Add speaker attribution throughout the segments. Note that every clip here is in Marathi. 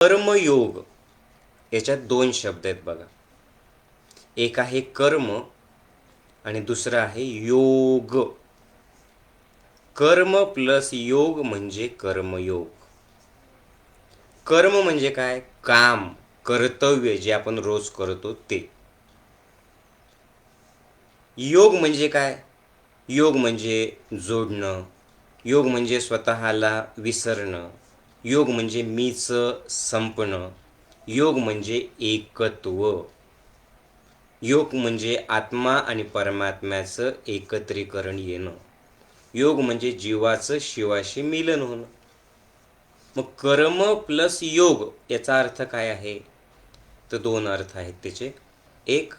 Speaker 1: कर्मयोग याच्यात दोन शब्द आहेत बघा. एक आहे कर्म आणि दुसरं आहे योग. कर्म प्लस योग म्हणजे कर्मयोग. कर्म म्हणजे काय? काम, कर्तव्य जे आपण रोज करतो ते. योग म्हणजे काय? योग म्हणजे जोडणं, योग म्हणजे स्वतःला विसरणं, योग म्हणजे मीच संपणं, योग म्हणजे एकत्व, योग म्हणजे आत्मा आणि परमात्म्याचं एकत्रीकरण येणं, योग म्हणजे जीवाचं शिवाशी मिलन होणं. मग कर्म प्लस योग याचा अर्थ काय आहे? तर दोन अर्थ आहेत त्याचे. एक,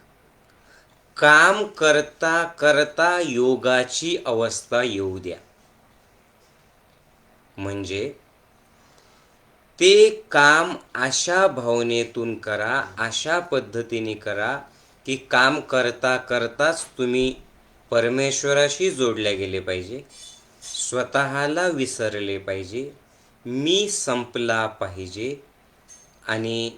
Speaker 1: काम करता करता योगाची अवस्था येऊ द्या. म्हणजे ते काम अशा भावनेतून करा, अशा पद्धतीने करा की काम करता करताच तुम्ही परमेश्वराशी जोडले गेले पाहिजे, स्वतःला विसरले पाहिजे, मी संपला पाहिजे आणि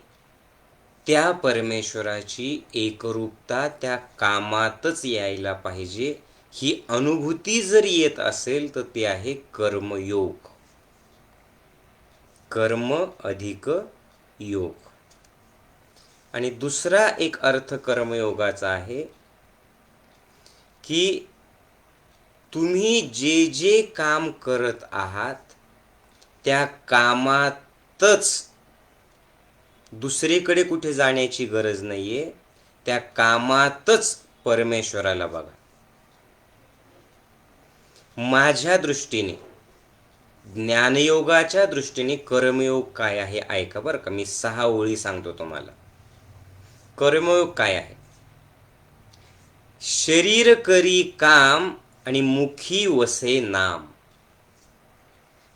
Speaker 1: त्या परमेश्वराची एकरूपता त्या कामातच यायला पाहिजे. ही अनुभूती जर येत असेल तर ते आहे कर्मयोग. कर्म अधिक योग. आणि दुसरा एक अर्थ कर्मयोगाचा आहे की तुम्ही जे जे काम करत आहात त्या कामातच, दुसरीकडे कुठे जाण्याची गरज नाहीये, त्या कामातच परमेश्वराला बघा. माझ्या दृष्टीने, ज्ञानयोगाच्या दृष्टीने कर्मयोग काय आहे ऐका बरं का. मी 6 ओळी सांगतो तुम्हाला. कर्मयोग काय आहे? शरीर करी काम आणि मुखी वसे नाम.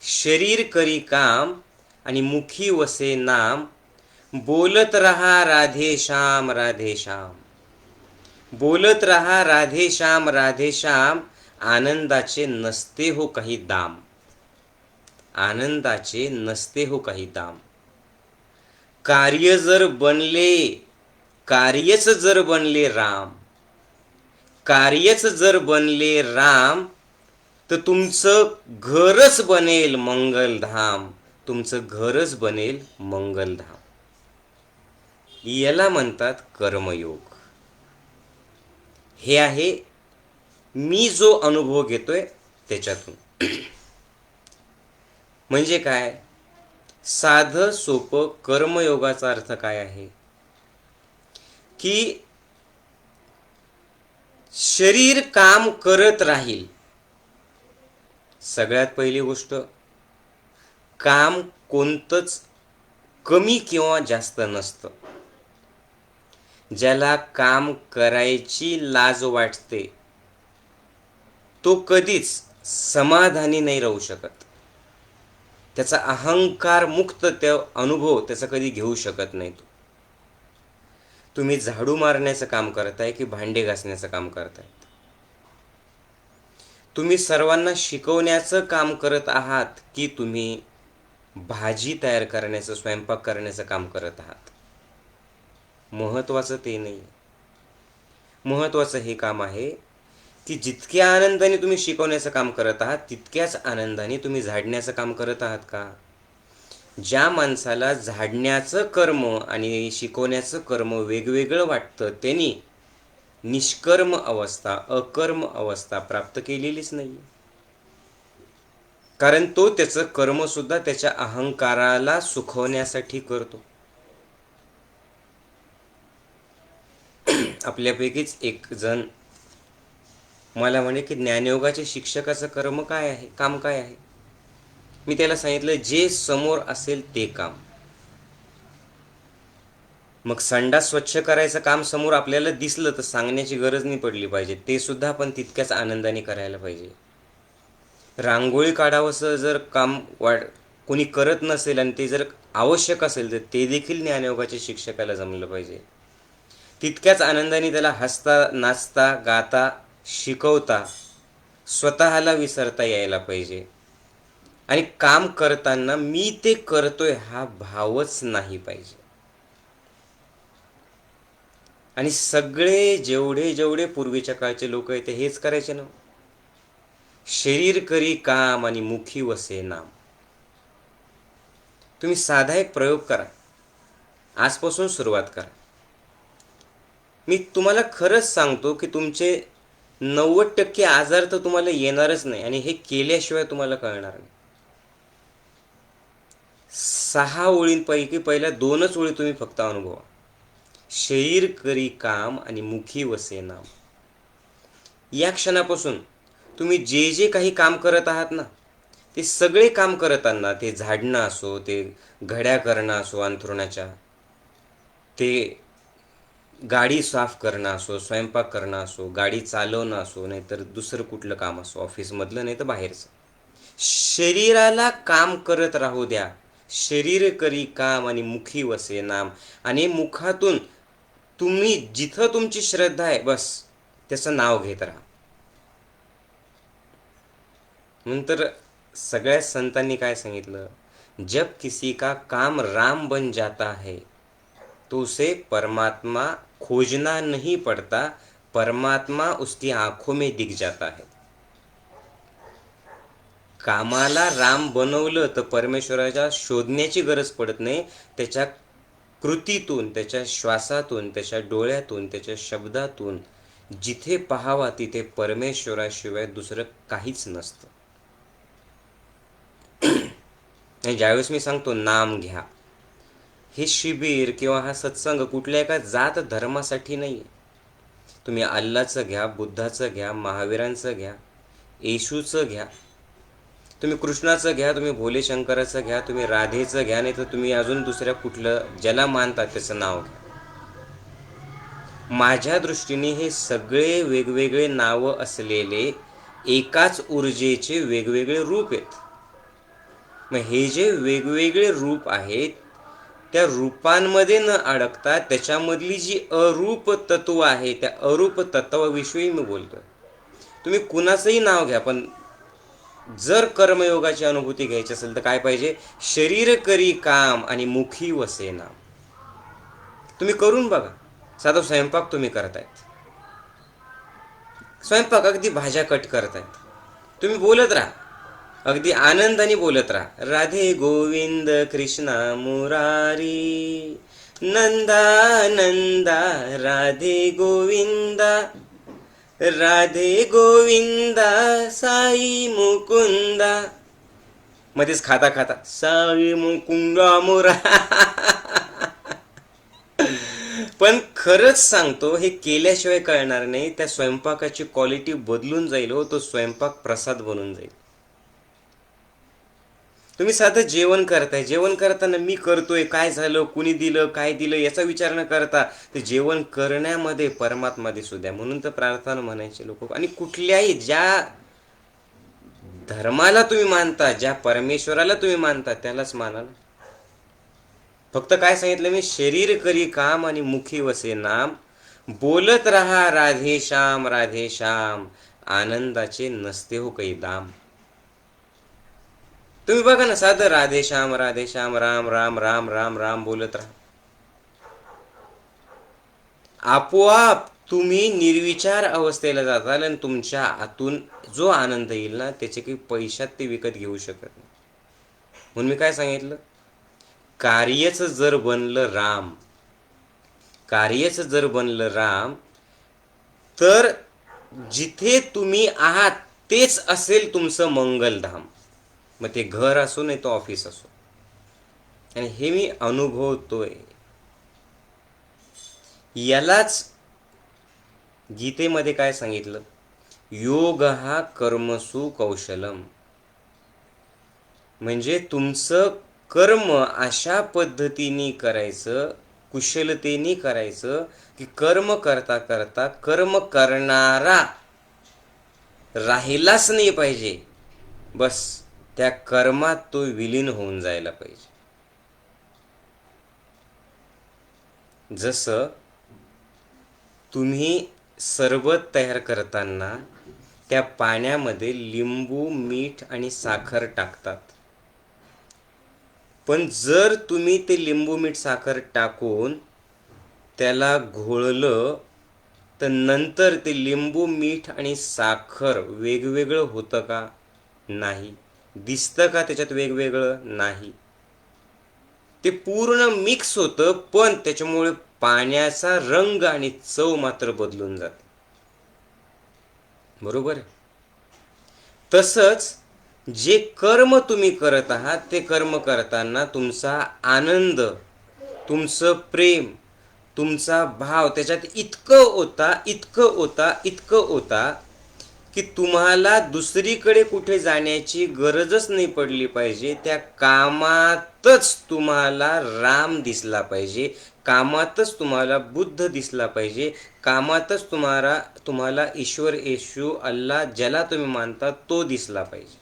Speaker 1: शरीर करी काम आणि मुखी वसे नाम. बोलत रहा राधे श्याम राधे श्याम. बोलत रहा राधे श्याम राधे श्याम. आनंदाचे नसते हो काही दाम. आनंदाचे नसते हो काही दाम. कार्यच जर बनले राम, कार्यच जर बनले राम, तर तुमचं घरच बनेल मंगलधाम. तुमचं घरच बनेल मंगलधाम. याला म्हणतात कर्मयोग. हे आहे मी जो अनुभव घेतोय त्याच्यातून. म्हणजे काय? साधं सोपं कर्मयोगाचा अर्थ काय आहे की शरीर काम करत राहील. सगळ्यात पहिली गोष्ट, काम कोणतंच कमी किंवा जास्त नसतं. ज्याला काम करायची लाज वाटते तो कधीच समाधानी नाही राहू शकत. त्याचा अहंकार मुक्त अनुभव त्याचा कधी घेऊ शकत नाही. तुम्ही झाडू मारण्याचं काम करताय की भांडे घासण्याचं काम करताय? तुम्ही सर्वांना शिकवण्याचं काम करत आहात की तुम्ही भाजी तयार करण्याचं, स्वयंपाक करण्याचं काम करत आहात? महत्त्वाचं ते नाही. महत्त्वाचं हे काम आहे की जितक्या आनंदाने तुम्ही शिकवण्याचं काम करत आहात तितक्याच आनंदाने तुम्ही झाडण्याचं काम करत आहात का? ज्या माणसाला झाडण्याचं कर्म आणि शिकवण्याचं कर्म वेगवेगळं वाटतं त्यांनी निष्कर्म अवस्था, अकर्म अवस्था प्राप्त केलेलीच नाही. कारण तो त्याचं कर्म सुद्धा त्याच्या अहंकाराला सुखवण्यासाठी करतो. आपल्यापैकीच एक जण मला म्हणे की ज्ञानयोगाच्या शिक्षकाचं कर्म काय आहे, काम काय आहे? मी त्याला सांगितलं जे समोर असेल ते काम. मग संडास स्वच्छ करायचं काम समोर आपल्याला दिसलं तर सांगण्याची गरज नाही पडली पाहिजे, ते सुद्धा आपण तितक्याच आनंदाने करायला पाहिजे. रांगोळी काढावंसं जर काम कोणी करत नसेल आणि ते जर आवश्यक असेल तर ते देखील ज्ञानयोगाच्या शिक्षकाला जमलं पाहिजे. तितक्याच आनंदाने त्याला हसता, नाचता, गाता, शिकवता, स्वतःला विसरता यायला पाहिजे. आणि काम करताना मी ते करतोय हा भावच नाही पाहिजे. आणि सगळे जेवढे जेवढे पूर्वीच्या काळचे लोक आहेत ते हेच करायचे ना. शरीर करी काम आणि मुखी वसे नाम. तुम्ही साधा एक प्रयोग करा, आजपासून सुरुवात करा. मी तुम्हाला खरंच सांगतो की तुमचे 90% आजार तर तुम्हाला येणारच नाही आणि हे केल्याशिवाय तुम्हाला कळणार नाही. 6 ओळींपैकी पहिल्या 2च ओळी तुम्ही फक्त अनुभवा. शरीर करी काम आणि मुखी वसे नाम. या क्षणापासून तुम्ही जे जे काही काम करत आहात ना, ते सगळे काम करताना, ते झाडणं असो, ते घड्या करणं असो अंथरुणाच्या, ते गाडी साफ करणं असो, स्वयंपाक करणं असो, गाडी चालवणं असो, नाहीतर दुसरं कुठलं काम असो, ऑफिसमधलं नाही तर बाहेरचं, शरीराला काम करत राहू द्या. शरीर करी काम आणि मुखी वसे नाम. आणि मुखातून तुम्ही जिथं तुमची श्रद्धा आहे बस त्याचं नाव घेत राहा. नंतर सगळ्या संतांनी काय सांगितलं, जब किसी का काम राम बन जाता है तो उसे परमात्मा खोजना नहीं पड़ता, परमात्मा उसकी आंखों में दिख जाता है. कामाला राम बनवलं तर परमेश्वराच्या शोधण्याची गरज पडत नाही. त्याच्या कृतीतून, त्याच्या श्वासातून, त्याच्या डोळ्यातून, त्याच्या शब्दातून जिथे पाहावा तिथे परमेश्वराशिवाय दुसरं काहीच नसतं. आणि ज्यावेळेस मी सांगतो नाम घ्या, हे शिबिर किंवा हा सत्संग कुठल्या एका जात धर्मासाठी नाही आहे. तुम्ही अल्लाचं घ्या, बुद्धाचं घ्या, महावीरांचं घ्या, येशूचं घ्या, तुम्ही कृष्णाचं घ्या, तुम्ही भोले शंकराचं घ्या, तुम्ही राधेचं घ्या, नाही तर तुम्ही अजून दुसऱ्या कुठलं ज्याला मानतात त्याचं नाव घ्या. माझ्या दृष्टीने हे सगळे वेगवेगळे नावं असलेले एकाच ऊर्जेचे वेगवेगळे रूप आहेत. मग हे जे वेगवेगळे रूप आहेत त्या रूपांमध्ये न अडकता त्याच्यामधली जी अरूप तत्व आहे त्या अरूप तत्वाविषयी मी बोलतोय. तुम्ही कुणाचंही नाव घ्या, पण जर कर्मयोगाची अनुभूती घ्यायची असेल तर काय पाहिजे, शरीर करी काम आणि मुखी वसे नाम. तुम्ही करून बघा. साधा स्वयंपाक तुम्ही करतायत, स्वयंपाक अगदी भाज्या कट करतायत, तुम्ही बोलत राहा, अगदी आनंदाने बोलत राहा, राधे गोविंद कृष्णा मुरारी नंदा नंदा राधे गोविंदा, राधे गोविंदा साई मुकुंदा. मध्येच खाता खाता साई मुकुंदा मुरा. पण खरंच सांगतो हे केल्याशिवाय कळणार नाही. त्या स्वयंपाकाची क्वालिटी बदलून जाईल हो, तो स्वयंपाक प्रसाद बनून जाईल. तुम्ही साधं जेवण करताय, जेवण करताना मी करतोय, काय झालं, कुणी दिलं, काय दिलं याचा विचार न करता ते जेवण करण्यामध्ये परमात्मा दिसू द्या म्हणून तर प्रार्थना म्हणायचे लोक. आणि कुठल्याही ज्या धर्माला तुम्ही मानता, ज्या परमेश्वराला तुम्ही मानता त्यालाच मानाल. फक्त काय सांगितलं मी, शरीर करी काम आणि मुखी वसे नाम. बोलत राहा राधे श्याम राधे श्याम, आनंदाचे नसते हो काही दाम. तुम्ही बघा ना, साधं राधे श्याम राम राम राम राम राम बोलत राहा, आपोआप तुम्ही निर्विचार अवस्थेला जाताल आणि तुमच्या आतून जो आनंद येईल ना त्याचे काही पैशात ते विकत घेऊ शकत नाही. म्हणून मी काय सांगितलं, कार्यच जर बनलं राम, कार्यच जर बनलं राम, तर जिथे तुम्ही आहात तेच असेल तुमचं मंगलधाम. मग ते घर असो नाही तो ऑफिस असो. आणि हे मी अनुभवतोय. यालाच गीतेमध्ये काय सांगितलं, योग हा कर्मसु कौशलम. म्हणजे तुमचं कर्म अशा पद्धतीने करायचं, कुशलतेने करायचं की कर्म करता करता कर्म करणारा राहिलाच नाही पाहिजे, बस त्या कर्मात तो विलीन होऊन जायला पाहिजे. जसं तुम्ही सरबत तयार करताना त्या पाण्यामध्ये लिंबू, मीठ आणि साखर टाकतात, पण जर तुम्ही ते लिंबू मीठ साखर टाकून त्याला घोळलं तर नंतर ते लिंबू मीठ आणि साखर वेगवेगळं होतं का? नाही. दिसतं का त्याच्यात वेगवेगळं? नाही. ते पूर्ण मिक्स होतं, पण त्याच्यामुळे पाण्याचा रंग आणि चव मात्र बदलून जाते. बरोबर. तसंच जे कर्म तुम्ही करत आहात ते कर्म करताना तुमचा आनंद, तुमचं प्रेम, तुमचा भाव त्याच्यात इतकं होता की तुम्हाला दुसरीकडे कुठे जाण्याची गरजच नाही पडली पाहिजे. त्या कामातच तुम्हाला राम दिसला पाहिजे, कामातच तुम्हाला बुद्ध दिसला पाहिजे, कामातच तुम्हाला ईश्वर, येशू, अल्लाह ज्याला तुम्ही मानता तो दिसला पाहिजे.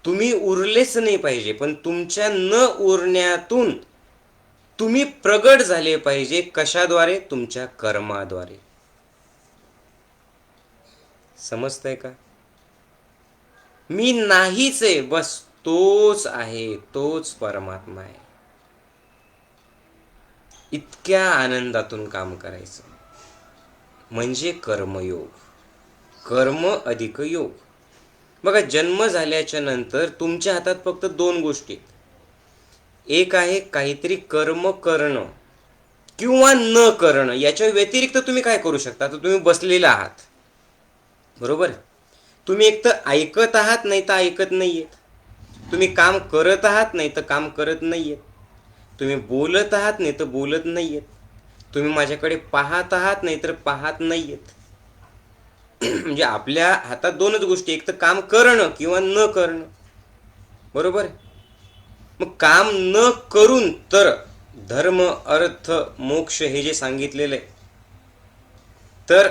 Speaker 1: तुम्ही उरलेच नाही पाहिजे, पण तुमच्या न उरण्यातून तुम्ही प्रगट झाले पाहिजे. कशाद्वारे? तुमच्या कर्माद्वारे. समजतंय का? मी नाहीच आहे, बस तोच आहे, तोच परमात्मा आहे. इतक्या आनंदातून काम करायचं म्हणजे कर्मयोग. कर्म अधिक योग. बघा, जन्म झाल्याच्या नंतर तुमच्या हातात फक्त दोन गोष्टी. एक आहे काहीतरी कर्म करणं किंवा न करणं. याच्या व्यतिरिक्त तुम्ही काय करू शकता? तर तुम्ही बसलेला आहात, बरोबर. तुम्ही एक तर ऐकत आहात, नाही तर ऐकत नाहीये. तुम्ही काम करत आहात, नाही तर काम करत नाहीये. तुम्ही बोलत आहात, नाही तर बोलत नाहीयेत. तुम्ही माझ्याकडे पाहत आहात, नाही तर पाहत नाहीयेत. म्हणजे आपल्या हातात दोनच गोष्टी, एक तर काम करणं किंवा न करणं, बरोबर. मग काम न करून तर धर्म, अर्थ, मोक्ष हे जे सांगितलेलं आहे, तर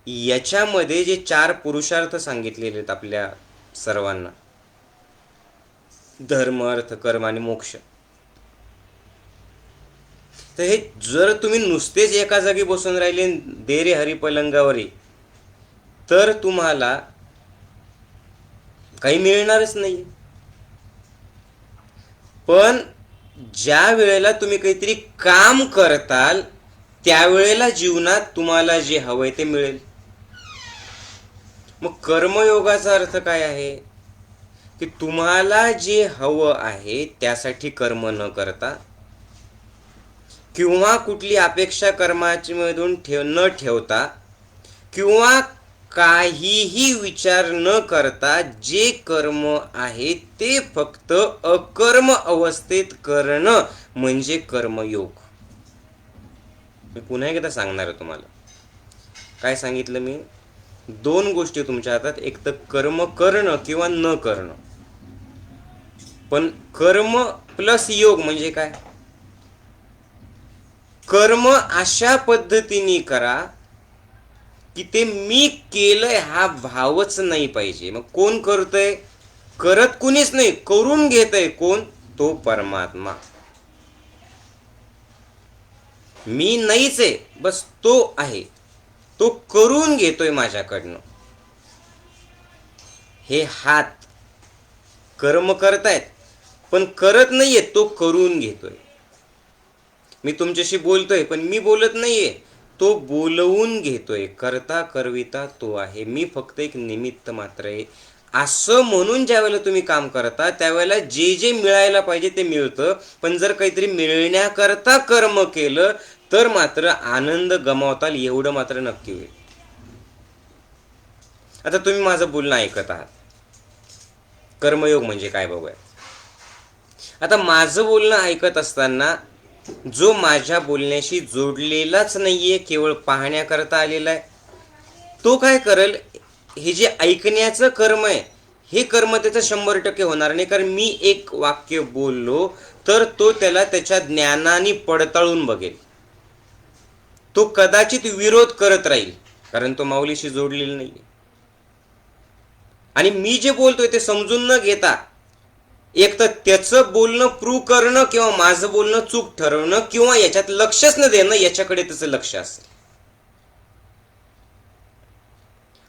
Speaker 1: याच्यामध्ये जे 4 पुरुषार्थ सांगितलेले आहेत आपल्या सर्वांना, धर्म, अर्थ, कर्म आणि मोक्ष, तर हे जर तुम्ही नुसतेच एका जागी बसून राहिले देरे हरी पलंगावरी, तर तुम्हाला काही मिळणारच नाही. पण ज्या वेळेला तुम्ही काहीतरी काम करताल त्यावेळेला जीवनात तुम्हाला जे हवंय ते मिळेल. मग कर्मयोगाचा अर्थ काय आहे? की तुम्हाला जे हवं आहे त्यासाठी कर्म न करता किंवा कुठली अपेक्षा कर्माची मधून न ठेवता किंवा काहीही विचार न करता जे कर्म आहे ते फक्त अकर्म अवस्थेत करणं म्हणजे कर्मयोग. मी पुन्हा एकदा सांगणार आहे तुम्हाला. काय सांगितलं मी? दोन गोष्टी तुमच्या हातात, एक तर कर्म करणं किंवा न करणं. पण कर्म प्लस योग म्हणजे काय? कर्म अशा पद्धतीने करा की ते मी केलंय हा भावच नाही पाहिजे. मग कोण करतय? करत कुणीच नाही, करून घेतय कोण? तो परमात्मा. मी नाहीच आहे, बस तो आहे, तो करून घेतोय माझ्याकडनं. हे हात कर्म करतायत पण करत नाहीये, तो करून घेतोय. मी तुमच्याशी बोलतोय पण मी बोलत नाहीये, तो बोलवून घेतोय. करता करविता तो आहे, मी फक्त एक निमित्त मात्र आहे. असं म्हणून ज्या वेळेला तुम्ही काम करता त्यावेळेला जे जे मिळायला पाहिजे ते मिळतं. पण जर काहीतरी मिळण्याकरता कर्म केलं तर मात्र आनंद गमावताल, एवढं मात्र नक्की होईल. आता तुम्ही माझं बोलणं ऐकत आहात. कर्मयोग म्हणजे काय बघूया. आता माझं बोलणं ऐकत असताना जो माझ्या बोलण्याशी जोडलेलाच नाहीये, केवळ पाहण्याकरता आलेला आहे, तो काय करेल? हे जे ऐकण्याचं कर्म आहे हे कर्म त्याचं 100% होणार नाही. कारण मी एक वाक्य बोललो तर तो त्याला त्याच्या ज्ञानाने पडताळून बघेल. तो कदाचित विरोध करत राहील कारण तो माऊलीशी जोडलेला नाही. आणि मी जे बोलतोय ते समजून न घेता एक तर त्याचं बोलणं प्रूव्ह करणं किंवा माझं बोलणं चूक ठरवणं किंवा याच्यात लक्षच न देणं, याच्याकडे त्याचं लक्ष असेल.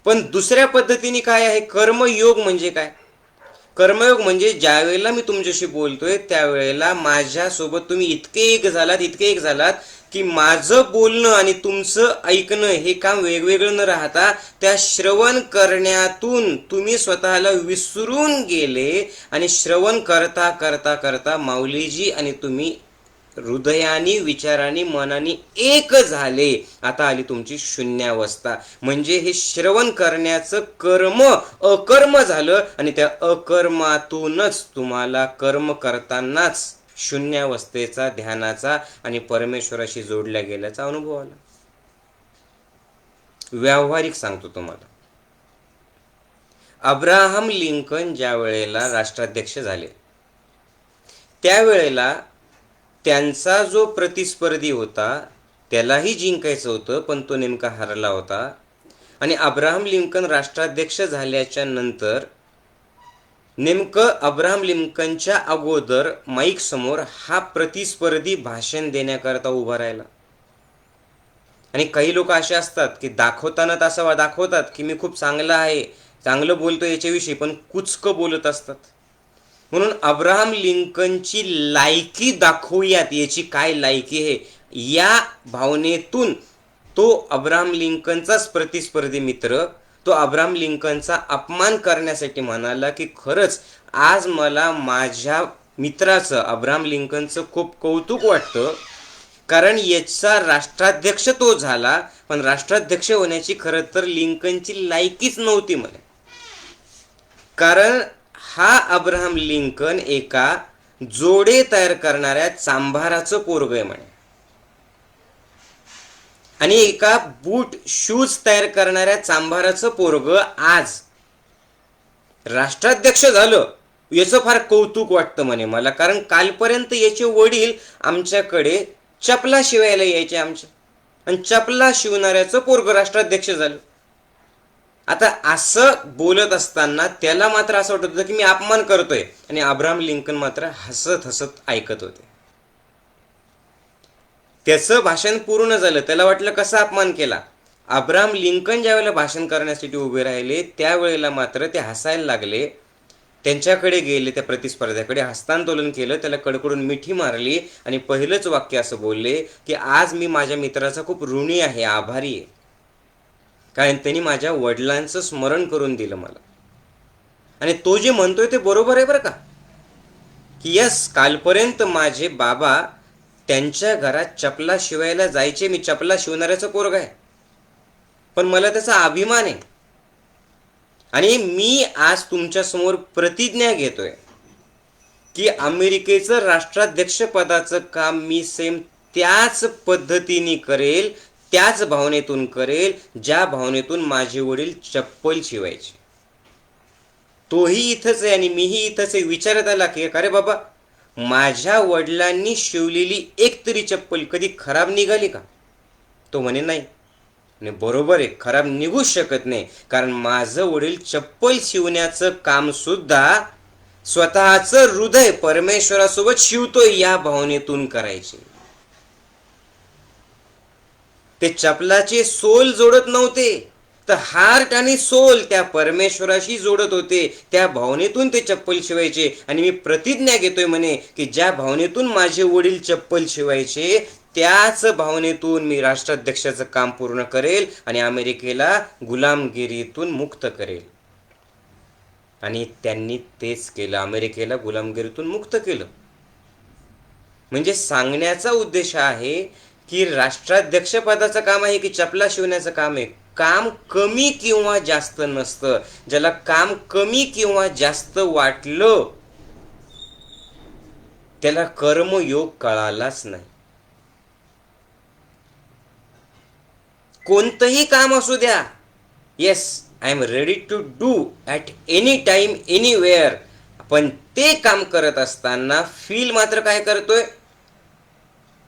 Speaker 1: पण दुसऱ्या पद्धतीने काय आहे? कर्मयोग म्हणजे काय? कर्मयोग म्हणजे ज्या वेळेला मी तुमच्याशी बोलतोय त्यावेळेला माझ्यासोबत तुम्ही इतके एक झालात की माझं बोलणं आणि तुमचं ऐकणं हे काम वेगवेगळं न राहता त्या श्रवण करण्यातून तुम्ही स्वतःला विसरून गेले आणि श्रवण करता करता करता माऊलीजी आणि तुम्ही हृदयानी विचारानी मनानी एक झाले. आता आली तुमची शून्यावस्था. म्हणजे हे श्रवण करण्याचं कर्म अकर्म झालं आणि त्या अकर्मातूनच तुम्हाला कर्म करतानाच शून्यावस्थेचा, ध्यानाचा आणि परमेश्वराशी जोडल्या गेल्याचा अनुभव आला. व्यावहारिक सांगतो तुम्हाला. अब्राहम लिंकन ज्या वेळेला राष्ट्राध्यक्ष झाले त्यावेळेला त्यांचा जो प्रतिस्पर्धी होता त्यालाही जिंकायचं होतं, पण तो नेमका हरला होता. आणि अब्राहम लिंकन राष्ट्राध्यक्ष झाल्याच्या नंतर नेमकं अब्राहम लिंकनच्या अगोदर माईक समोर हा प्रतिस्पर्धी भाषण देण्याकरता उभा राहिला. आणि काही लोक असे असतात की दाखवताना असं दाखवतात की मी खूप चांगला आहे, चांगलं बोलतो याच्याविषयी, पण कुचकं बोलत असतात. म्हणून अब्राहम लिंकनची लायकी दाखवूयात, याची काय लायकी आहे या भावनेतून तो अब्राहम लिंकनचाच प्रतिस्पर्धी मित्र तो अब्राहम लिंकनचा अपमान करण्यासाठी म्हणाला की खरंच आज मला माझ्या मित्राचं अब्राहम लिंकनचं खूप कौतुक वाटतं, कारण याचा राष्ट्राध्यक्ष तो झाला, पण राष्ट्राध्यक्ष होण्याची खरं तर लिंकनची लायकीच नव्हती म्हणे. कारण हा अब्राहम लिंकन एका जोडे तयार करणाऱ्या चांभाराचं पोरग आहे म्हणे, आणि एका बूट शूज तयार करणाऱ्या चांभाराचं पोरग आज राष्ट्राध्यक्ष झालं याचं फार कौतुक वाटतं म्हणे मला. कारण कालपर्यंत याचे वडील आमच्याकडे चपला शिवायला यायचे आमच्या, आणि चपला शिवणाऱ्याचं पोरग राष्ट्राध्यक्ष झालं. आता असं बोलत असताना त्याला मात्र असं वाटत होतं की मी अपमान करतोय, आणि अब्राहम लिंकन मात्र हसत हसत ऐकत होते. त्याचं भाषण पूर्ण झालं, त्याला वाटलं कसा अपमान केला. अब्राहम लिंकन ज्या वेळेला भाषण करण्यासाठी उभे राहिले त्यावेळेला मात्र ते हसायला लागले. त्यांच्याकडे गेले, त्या प्रतिस्पर्ध्याकडे हस्तांदोलन केलं, त्याला कडकडून मिठी मारली आणि पहिलंच वाक्य असं बोलले की आज मी माझ्या मित्राचा खूप ऋणी आहे, आभारी आहे, कारण त्यांनी माझ्या वडिलांचं स्मरण करून दिलं मला. आणि तो जे म्हणतोय ते बरोबर आहे बरं का, की यस, कालपर्यंत माझे बाबा त्यांच्या घरात चपला शिवायला जायचे, मी चपला शिवणाऱ्याचं पोरग आहे, पण मला त्याचा अभिमान आहे. आणि मी आज तुमच्या समोर प्रतिज्ञा घेतोय की अमेरिकेचं राष्ट्राध्यक्ष पदाचं काम मी सेम त्याच पद्धतीने करेल, त्याच भावनेतून करेल ज्या भावनेतून माझे वडील चप्पल शिवायचे. तोही इथंच आहे आणि मीही इथंच आहे. विचारत आला की अरे बाबा, माझ्या वडिलांनी शिवलेली एक तरी चप्पल कधी खराब निघाली का? तो म्हणे नाही. आणि बरोबर आहे, खराब निघूच शकत नाही, कारण माझं वडील चप्पल शिवण्याचं काम सुद्धा स्वतःचं हृदय परमेश्वरासोबत शिवतोय या भावनेतून करायचे. ते चपलाचे सोल जोडत नव्हते, तर हार्ट आणि सोल त्या परमेश्वराशी जोडत होते. त्या भावनेतून ते चप्पल शिवायचे. आणि मी प्रतिज्ञा घेतोय म्हणे की ज्या भावनेतून माझे वडील चप्पल शिवायचे त्याच भावनेतून मी राष्ट्राध्यक्षाचं काम पूर्ण करेल आणि अमेरिकेला गुलामगिरीतून मुक्त करेल. आणि त्यांनी तेच केलं, अमेरिकेला गुलामगिरीतून मुक्त केलं. म्हणजे सांगण्याचा उद्देश आहे की राष्ट्राध्यक्ष पदाचं काम आहे की चपला शिवण्याचं काम आहे, काम कमी किंवा जास्त नसतं. ज्याला काम कमी किंवा जास्त वाटलं त्याला कर्मयोग कळालाच नाही. कोणतंही काम असू द्या, yes, I am ready to do at any time anywhere, पण ते काम करत असताना फील मात्र काय करतोय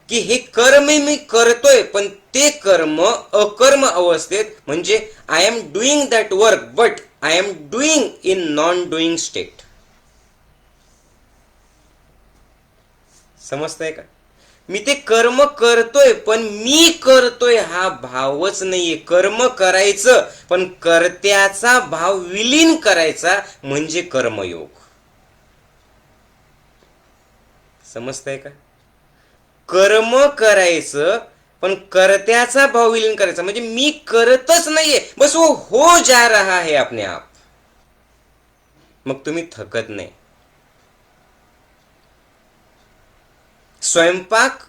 Speaker 1: की हे कर्म मी करतोय, पण ते कर्म अकर्म अवस्थेत, म्हणजे I am doing that work but I am doing in non doing state. समजतंय का? मी ते कर्म करतोय पण मी करतोय हा भावच नाहीये. कर्म करायचं पण कर्त्याचा भाव विलीन करायचा म्हणजे कर्मयोग. समजतंय का? कर्म करायचं, पण कर्त्याचा भाव विलीन करायचा, म्हणजे मी करतच नाहीये, बस वो हो जा रहा है अपने आप. मग तुम्ही थकत नाही. स्वयंपाक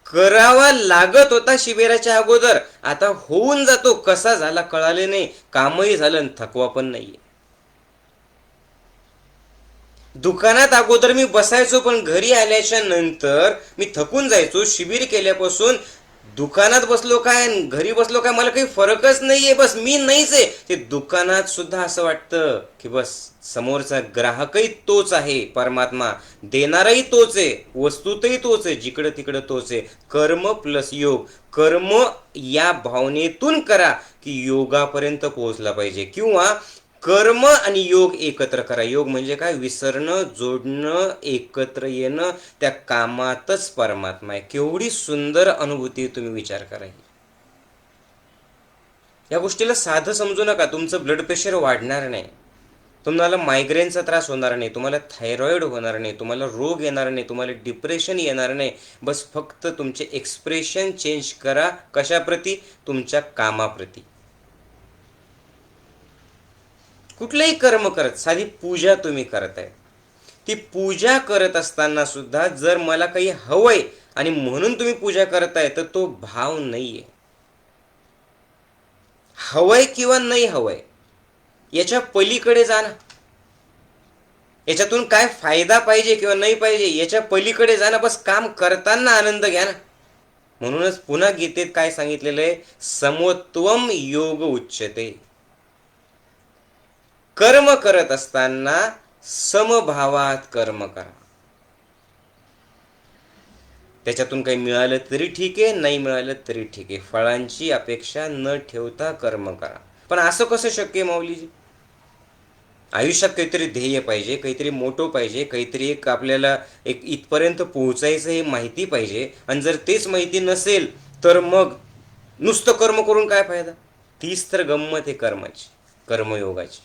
Speaker 1: करावा लागत होता शिबिराच्या अगोदर, आता होऊन जातो, कसा झाला कळाले नाही, कामही झालं आणि थकवा पण नाहीये. दुकानात अगोदर मी बसायचो, पण घरी आल्याच्या नंतर मी थकून जायचो. शिबिर केल्यापासून दुकानात बसलो काय घरी बसलो काय मला काही फरकच नाहीये, बस मी नाहीच आहे. ते दुकानात सुद्धा असं वाटतं की बस समोरचा ग्राहकही तोच आहे, परमात्मा देणाराही तोच आहे, वस्तूतही तोच आहे, जिकडं तिकडं तोच आहे. कर्म प्लस योग, कर्म या भावनेतून करा की योगापर्यंत पोहोचला पाहिजे, किंवा कर्म आणि योग एकत्र करा. योग म्हणजे काय? विसरणं, जोडणं, एकत्र येणं, त्या कामातच परमात्मा आहे. केवढी सुंदर अनुभूती, तुम्ही विचार करा. या गोष्टीला साधं समजू नका. तुमचं ब्लड प्रेशर वाढणार नाही, तुम्हाला मायग्रेनचा त्रास होणार नाही, तुम्हाला थायरॉइड होणार नाही, तुम्हाला रोग येणार नाही, तुम्हाला डिप्रेशन येणार नाही. बस फक्त तुमचे एक्सप्रेशन चेंज करा. कशाप्रती? तुमच्या कामाप्रती. कुठलंही कर्म करत, साधी पूजा तुम्ही करताय, ती पूजा करत असताना सुद्धा जर मला काही हवंय आणि म्हणून तुम्ही पूजा करताय, तर तो भाव नाहीये. हवंय किंवा नाही हवंय याच्या पलीकडे जा ना. याच्यातून काय फायदा पाहिजे किंवा नाही पाहिजे याच्या पलीकडे जा ना. बस काम करताना आनंद घ्या ना. म्हणूनच पुन्हा गीतेत काय सांगितलेलं आहे? समत्वम योग उच्यते. कर्म करत असताना समभावात कर्म करा. त्याच्यातून काही मिळालं तरी ठीक आहे, नाही मिळालं तरी ठीक आहे, फळांची अपेक्षा न ठेवता कर्म करा. पण असं कसं शक्य आहे माऊलीजी? आयुष्यात काहीतरी ध्येय पाहिजे, काहीतरी मोठं पाहिजे, काहीतरी एक आपल्याला एक इथपर्यंत पोहोचायचं हे माहिती पाहिजे. आणि जर तेच माहिती नसेल तर मग नुसतं कर्म करून काय फायदा? तीच तर गंमत आहे कर्माची, कर्मयोगाची,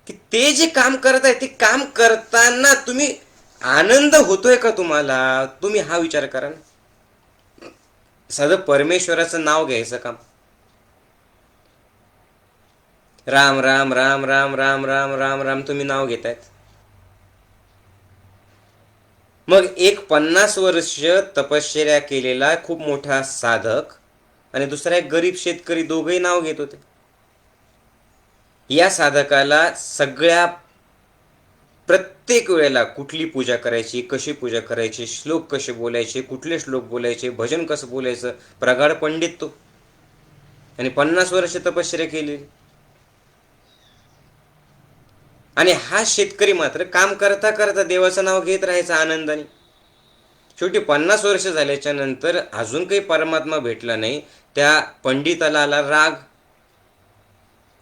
Speaker 1: की ते जे काम करत आहे ते काम करताना तुम्ही आनंद होतोय का तुम्हाला? तुम्ही हा विचार करा ना. साधं परमेश्वराचं नाव घ्यायचं काम, राम राम राम राम राम राम राम राम तुम्ही नाव घेतायत. मग एक 50 वर्ष तपश्चर्या केलेला खूप मोठा साधक आणि दुसरा एक गरीब शेतकरी, दोघंही नाव घेत होते. या साधकाला सगळ्या प्रत्येक वेळेला कुठली पूजा करायची, कशी पूजा करायची, श्लोक कसे बोलायचे, कुठले श्लोक बोलायचे, भजन कसं बोलायचं, प्रगाढ पंडित तो, आणि 50 वर्ष तपश्चर्या केली. आणि हा शेतकरी मात्र काम करता करता देवाचं नाव घेत राहायचं आनंदाने. शेवटी 50 वर्ष झाल्याच्या नंतर अजून काही परमात्मा भेटला नाही. त्या पंडिताला आला राग.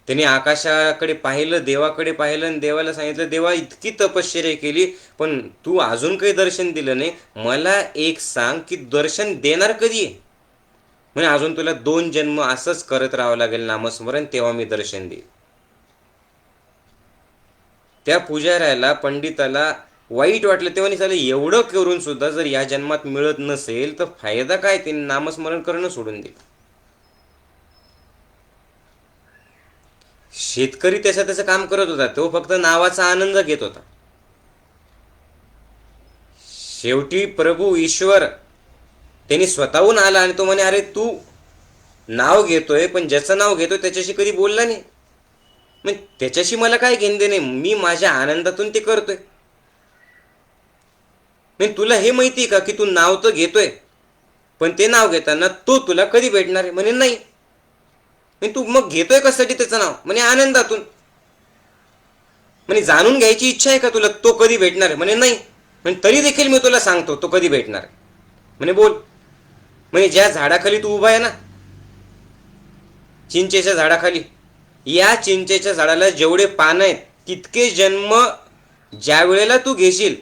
Speaker 1: त्याने आकाशाकडे पाहिलं, देवाकडे पाहिलं आणि देवाला सांगितलं, देवा इतकी तपश्चर्या केली पण तू अजून काही दर्शन दिलं नाही, मला एक सांग की दर्शन देणार कधी आहे? म्हणजे अजून तुला 2 जन्म असंच करत राहावं लागेल नामस्मरण, तेव्हा मी दर्शन देईल. त्या पुजाऱ्याला, पंडिताला वाईट वाटलं. तेव्हा चालेल, एवढं करून सुद्धा जर या जन्मात मिळत नसेल तर फायदा काय? त्यांनी नामस्मरण करणं सोडून दिलं. शेतकरी त्याचं काम करत होता, तो फक्त नावाचा आनंद घेत होता. शेवटी प्रभू ईश्वर त्यांनी स्वतःहून आला आणि तो म्हणे, अरे तू नाव घेतोय पण ज्याचं नाव घेतोय त्याच्याशी कधी बोलला नाही, मग त्याच्याशी मला काय घेणं देणे, मी माझ्या आनंदातून ते करतोय. नाही, तुला हे माहिती का की तू नाव तर घेतोय पण ते नाव घेताना तो तुला कधी भेटणार आहे? म्हणे नाही. तू मग घेतोय कशासाठी त्याचं नाव? म्हणे आनंदातून. म्हणे जाणून घ्यायची इच्छा आहे का तुला तो कधी भेटणार आहे? म्हणे नाही. म्हणजे तरी देखील मी तुला सांगतो तो कधी भेटणार आहे. म्हणे बोल. म्हणजे ज्या झाडाखाली तू उभा आहे ना, चिंचेच्या झाडाखाली, या चिंचेच्या झाडाला जेवढे पानं आहेत तितके जन्म ज्या वेळेला तू घेशील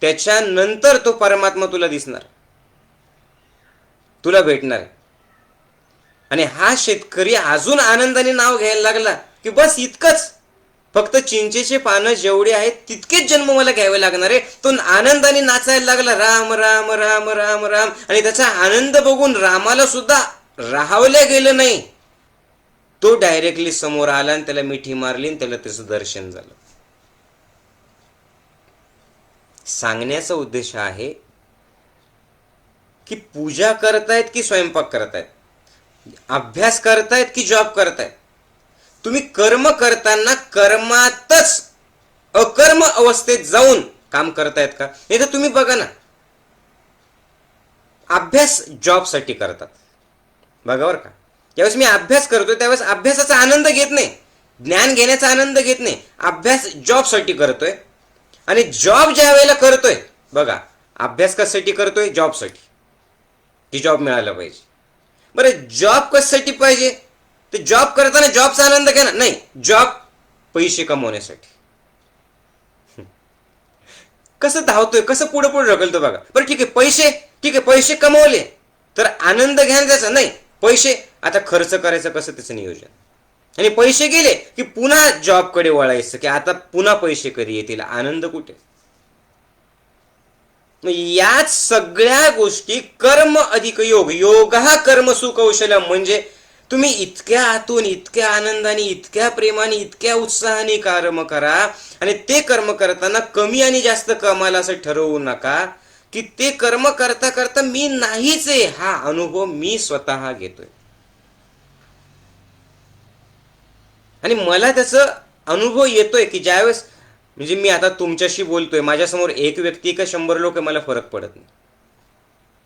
Speaker 1: त्याच्यानंतर तो परमात्मा तुला दिसणार, तुला भेटणार. आणि हा शेतकरी अजून आनंदाने नाव घ्यायला लागला की बस इतकंच, फक्त चिंचेचे पानं जेवढे आहेत तितकेच जन्म मला घ्यावे लागणार आहे. तो आनंदाने नाचायला लागला, राम राम राम राम राम, आणि त्याचा आनंद बघून रामाला सुद्धा राहावल्या गेलं नाही. तो डायरेक्टली समोर आला आणि त्याला मिठी मारली आणि त्याला त्याचं दर्शन झालं. सांगण्याचा उद्देश आहे की पूजा करतायत की स्वयंपाक करतायत, अभ्यास करतायत की जॉब करतायत, तुम्ही कर्म करताना कर्मातच अकर्म अवस्थेत जाऊन काम करतायत का? नाही तर तुम्ही बघा ना, अभ्यास जॉबसाठी करतात. बघा बरं का, ज्यावेळेस मी अभ्यास करतोय त्यावेळेस अभ्यासाचा आनंद घेत नाही, ज्ञान घेण्याचा आनंद घेत नाही. अभ्यास जॉबसाठी करतोय. आणि जॉब ज्या वेळेला करतोय, बघा अभ्यास कशासाठी करतोय? जॉबसाठी, की जॉब मिळाला पाहिजे. बरं जॉब कशासाठी पाहिजे? तर जॉब करताना जॉबचा आनंद घ्या ना. नाही, जॉब पैसे कमवण्यासाठी. कसं धावतोय, कसं पुढे पुढे ढकलतो बघा. बरं ठीक आहे, पैसे, ठीक आहे, पैसे कमवले तर आनंद घ्या त्याचा. नाही, पैसे आता खर्च करायचं कसं, त्याचं नियोजन. आणि पैसे गेले की पुन्हा जॉबकडे वळायचं, की आता पुन्हा पैसे कधी येतील, आनंद कुठे? याच सगळ्या गोष्टी कर्म अधिक योग, योग हा कर्म सुकौशल्य. म्हणजे तुम्ही इतक्या आतून, इतक्या आनंदाने, इतक्या प्रेमाने, इतक्या उत्साहाने कर्म करा. आणि ते कर्म करताना कमी आणि जास्त कमाला असं ठरवू नका, की ते कर्म करता करता मी नाहीच आहे हा अनुभव मी स्वतः घेतोय. आणि मला त्याचा अनुभव येतोय की ज्यावेळेस, म्हणजे मी आता तुमच्याशी बोलतोय, माझ्यासमोर एक व्यक्ती का 100 लोक, मला फरक पडत नाही.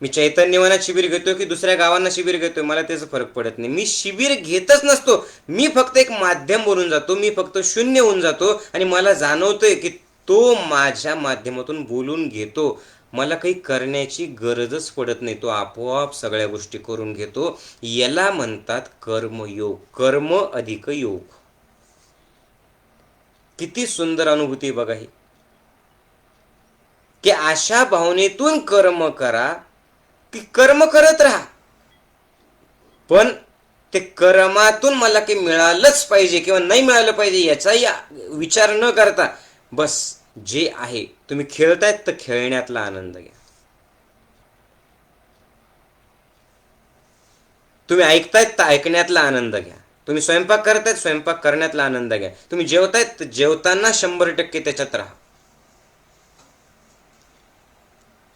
Speaker 1: मी चैतन्यवनात शिबिर घेतोय की दुसऱ्या गावांना शिबिर घेतोय, मला त्याचा फरक पडत नाही. मी शिबिर घेतच नसतो, मी फक्त एक माध्यम बनून जातो, मी फक्त शून्य होऊन जातो. आणि मला जाणवतोय की तो माझ्या माध्यमातून बोलून घेतो, मला काही करण्याची गरजच पडत नाही, तो आपोआप सगळ्या गोष्टी करून घेतो. याला म्हणतात कर्मयोग, कर्म अधिक योग. किती सुंदर अनुभूती बघा ही, की अशा भावनेतून कर्म करा, की कर्म करत राहा, पण ते कर्मातून मला काही मिळालंच पाहिजे किंवा नाही मिळालं पाहिजे याचाही विचार न करता, बस जे आहे, तुम्ही खेळतायत तर खेळण्यातला आनंद घ्या, तुम्ही ऐकतायत तर ऐकण्यातला आनंद घ्या, तुम्ही स्वयंपाक करतायत स्वयंपाक करण्यातला आनंद घ्या, तुम्ही जेवतायत तर जेवताना 100% त्याच्यात राहा.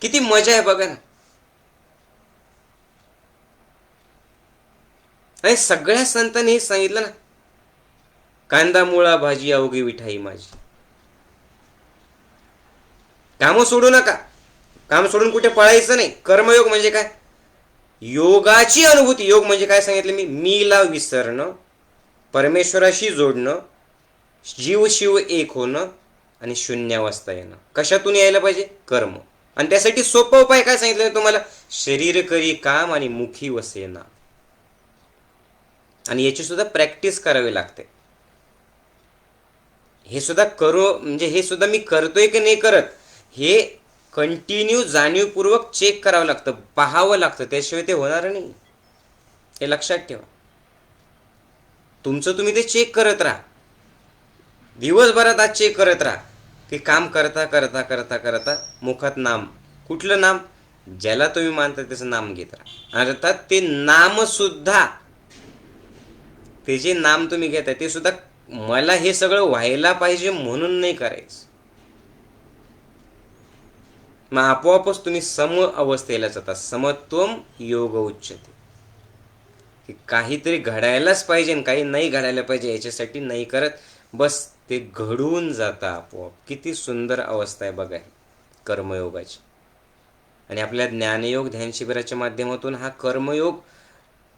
Speaker 1: किती मजा आहे बघा ना. आणि सगळ्या संतांनी हेच सांगितलं ना, कांदा मुळा भाजी अवघी विठाई माझी. कामं सोडू नका, काम सोडून कुठे पळायचं नाही. कर्मयोग म्हणजे काय? योगाची अनुभूती. योग म्हणजे काय सांगितलं मी? मीला विसरणं, परमेश्वराशी जोडणं, जीव शिव एक होणं आणि शून्यावस्था येणं. कशातून यायला पाहिजे? कर्म. आणि त्यासाठी सोपा उपाय काय सांगितलं तुम्हाला? शरीर करी काम आणि मुखी वसेना. आणि याची सुद्धा प्रॅक्टिस करावी लागते. हे सुद्धा करू, म्हणजे हे सुद्धा मी करतोय की नाही करत, हे कंटिन्यू जाणीवपूर्वक चेक करावं लागतं, पाहावं लागतं, त्याशिवाय ते होणार नाही. हे लक्षात ठेवा. तुमचं तुम्ही ते चेक करत राहा, दिवसभरात आज चेक करत राहा, की काम करता करता करता करता मुखात नाम. कुठलं नाम? ज्याला तुम्ही मानता त्याचं नाम घेत राहा. अर्थात ते नाम सुद्धा, ते जे नाम तुम्ही घेताय ते सुद्धा मला हे सगळं व्हायला पाहिजे म्हणून नाही करायचं. मग आपोआपच तुम्ही सम अवस्थेला जाता. समत्वम योग उच्चते, की काहीतरी घडायलाच पाहिजे आणि काही नाही घडायला पाहिजे याच्यासाठी नाही करत, बस ते घडून जातं आपोआप. किती सुंदर अवस्था आहे बघा ही कर्मयोगाची. आणि आपल्या ज्ञानयोग ध्यान शिबिराच्या माध्यमातून हा कर्मयोग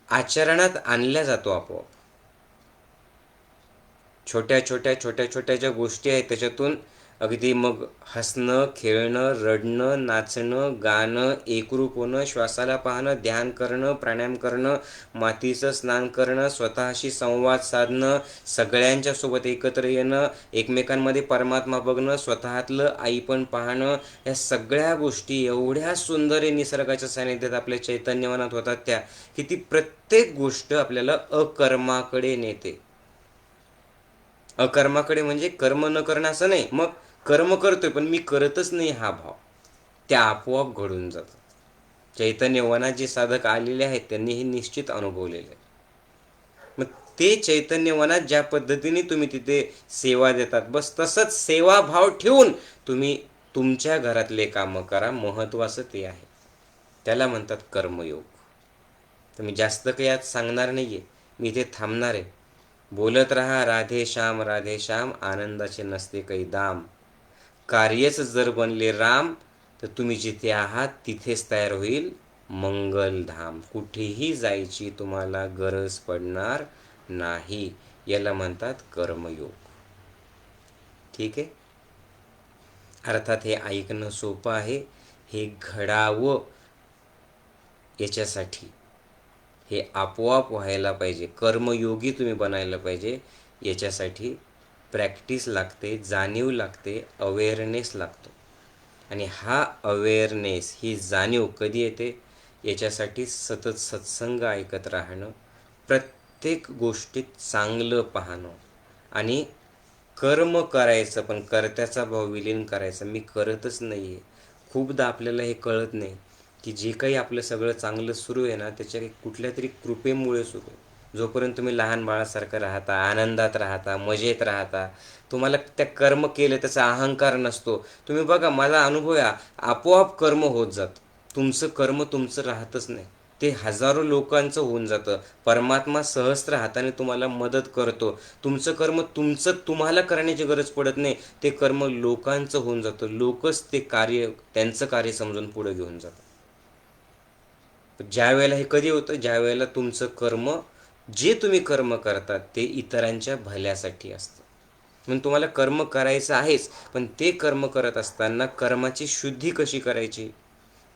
Speaker 1: आचरणात आणला जातो आपोआप. छोट्या छोट्या छोट्या छोट्या ज्या गोष्टी आहेत त्याच्यातून अगदी मग हसणं, खेळणं, रडणं, नाचणं, गाणं, एकरूप होणं, श्वासाला पाहणं, ध्यान करणं, प्राणायाम करणं, मातीचं स्नान करणं, स्वतःशी संवाद साधणं, सगळ्यांच्या सोबत एकत्र येणं, एकमेकांमध्ये परमात्मा बघणं, स्वतःतलं आईपण पाहणं, या सगळ्या गोष्टी एवढ्या सुंदर आहे निसर्गाच्या सानिध्यात आपल्या चैतन्यवनात होतात त्या, की ती प्रत्येक गोष्ट आपल्याला अकर्माकडे नेते. अकर्माकडे म्हणजे कर्म न करणं असं नाही, मग कर्म करतोय पण मी करतच नाही हा भाव, त्या आपोआप घडून जातं. चैतन्य वनात जे साधक आलेले आहेत त्यांनी हे निश्चित अनुभवलेले आहे. मग ते चैतन्य वनात ज्या पद्धतीने तुम्ही तिथे सेवा देतात, बस तसंच सेवाभाव ठेवून तुम्ही तुमच्या घरातले कामं करा. महत्त्वाचं ते आहे. त्याला म्हणतात कर्मयोग. तर मी जास्त काही आज सांगणार नाही आहे, मी इथे थांबणार आहे. बोलत राहा राधे श्याम, आनंदाचे नसते काही दाम. कार्यच जर बनले राम, तर तुम्ही जिथे आहात तिथेच तयार होईल मंगलधाम. कुठेही जायची तुम्हाला गरज पडणार नाही. याला म्हणतात कर्मयोग. ठीक आहे. अर्थात हे ऐकणं सोपं आहे, हे घडावं याच्यासाठी हे आपोआप व्हायला पाहिजे. कर्मयोगी तुम्ही बनायला पाहिजे. याच्यासाठी प्रॅक्टिस लागते, जाणीव लागते, अवेअरनेस लागतो. आणि हा अवेअरनेस, ही जाणीव कधी येते? याच्यासाठी सतत सत्संग ऐकत राहणं, प्रत्येक गोष्टीत चांगलं पाहणं आणि कर्म करायचं, पण कर्त्याचा भाव विलीन करायचा. मी करतच नाही आहे. खूपदा आपल्याला हे कळत नाही की जे काही आपलं सगळं चांगलं सुरू आहे ना, त्याच्या कुठल्या तरी कृपेमुळे सुरू आहे. जोपर्यंत तुम्ही लहान बाळासारखं राहता, आनंदात राहता, मजेत राहता, तुम्हाला त्या कर्म केलं त्याचा अहंकार नसतो. तुम्ही बघा, मला अनुभव आहे, आपोआप कर्म होत जातं. तुमचं कर्म तुमचं राहतच नाही, ते हजारो लोकांचं होऊन जातं. परमात्मा सहस्त्र हाताने तुम्हाला मदत करतो. तुमचं कर्म तुमचं तुम्हाला करण्याची गरज पडत नाही, ते कर्म लोकांचं होऊन जातं. लोकच ते कार्य, त्यांचं कार्य समजून पुढे घेऊन जातात. ज्या वेळेला हे कधी होतं? ज्या वेळेला तुमचं कर्म, जे तुम्ही कर्म करतात ते इतरांच्या भल्यासाठी असतं. म्हणून तुम्हाला कर्म करायचं आहेच, पण ते कर्म करत असताना कर्माची शुद्धी कशी करायची?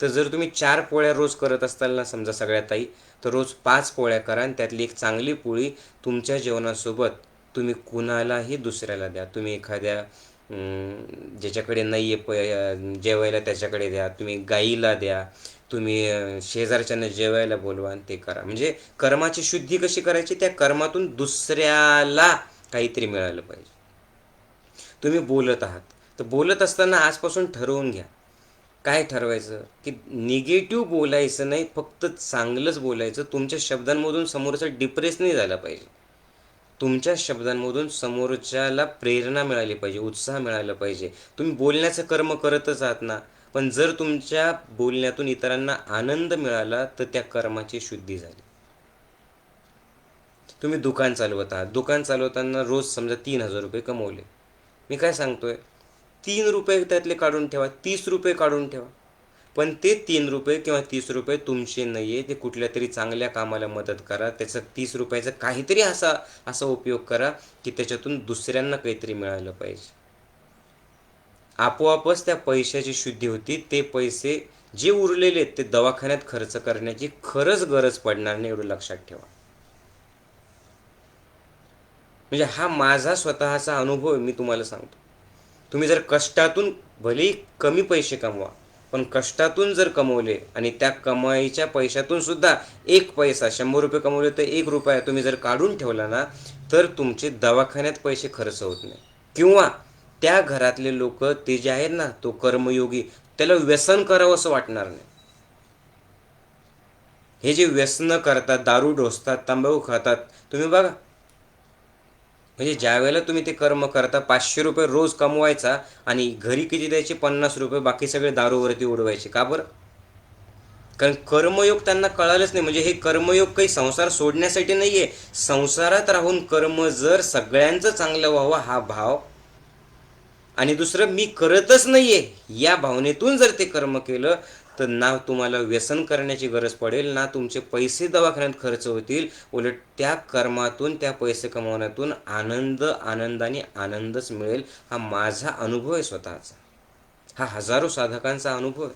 Speaker 1: तर जर तुम्ही 4 पोळ्या रोज करत असाल ना, समजा सगळ्या ताई, तर रोज 5 पोळ्या करा आणि त्यातली एक चांगली पोळी तुमच्या जेवणासोबत तुम्ही कुणालाही दुसऱ्याला द्या. तुम्ही एखाद्या ज्याच्याकडे नाही आहे जेवायला त्याच्याकडे द्या. तुम्ही गाईला द्या. तुम्ही शेजारच्यांना जेवायला बोलवा आणि ते करा. म्हणजे कर्माची शुद्धी कशी करायची? त्या कर्मातून दुसऱ्याला काहीतरी मिळालं पाहिजे. तुम्ही बोलत आहात, तर बोलत असताना आजपासून ठरवून घ्या. काय ठरवायचं? की निगेटिव्ह बोलायचं नाही, फक्त चांगलंच बोलायचं. तुमच्या शब्दांमधून समोरचा डिप्रेस नाही झाला पाहिजे. तुमच्या शब्दांमधून समोरच्याला प्रेरणा मिळाली पाहिजे, उत्साह मिळाला पाहिजे. तुम्ही बोलण्याचं कर्म करतच आहात ना, पण जर तुमच्या बोलण्यातून इतरांना आनंद मिळाला तर त्या कर्माची शुद्धी झाली. तुम्ही दुकान चालवत आहात, दुकान चालवताना रोज समजा 3,000 रुपये कमवले. मी काय सांगतोय? 3 रुपये त्यातले काढून ठेवा, 30 रुपये काढून ठेवा. पण ते 3 रुपये किंवा 30 रुपये तुमचे नाही आहे, ते कुठल्या तरी चांगल्या कामाला मदत करा. त्याचं 30 रुपयाचा काहीतरी असा उपयोग करा की त्याच्यातून दुसऱ्यांना काहीतरी मिळालं पाहिजे. आपोआपच त्या पैशाची शुद्धी होती. ते पैसे जे उरलेले आहेत ते दवाखान्यात खर्च करण्याची खरंच गरज पडणार नाही, एवढं लक्षात ठेवा. म्हणजे हा माझा स्वतःचा अनुभव मी तुम्हाला सांगतो. तुम्ही जर कष्टातून भलेही कमी पैसे कमवा, पण कष्टातून जर कमवले आणि त्या कमाईच्या पैशातून सुद्धा 1 पैसा, 100 रुपये कमवले तर 1 रुपया तुम्ही जर काढून ठेवला ना, तर तुमचे दवाखान्यात पैसे खर्च होत नाही. किंवा त्या घरातले लोक ते जे आहेत ना, तो कर्मयोगी, त्याला व्यसन करावं असं वाटणार नाही. हे जे व्यसन करतात, दारू ढोसतात, तंबाखू खातात, तुम्ही बघा, म्हणजे ज्या वेळेला तुम्ही ते कर्म करता, 500 रुपये रोज कमवायचा आणि घरी किती द्यायचे? 50 रुपये, बाकी सगळे दारूवरती उडवायचे. का बरं? कारण कर्मयोग त्यांना कळालंच नाही. म्हणजे हे कर्मयोग काही संसार सोडण्यासाठी नाहीये. संसारात राहून कर्म जर सगळ्यांचं चांगलं व्हावं हा भाव, आणि दुसरं मी करतच नाहीये या भावनेतून जर ते कर्म केलं, तर ना तुम्हाला व्यसन करण्याची गरज पडेल, ना तुमचे पैसे दवाखान्यात खर्च होतील. उलट त्या कर्मातून, त्या पैसे कमवण्यातून आनंदाने आनंदच मिळेल. हा माझा अनुभव आहे स्वतःचा. हा हजारो साधकांचा अनुभव आहे.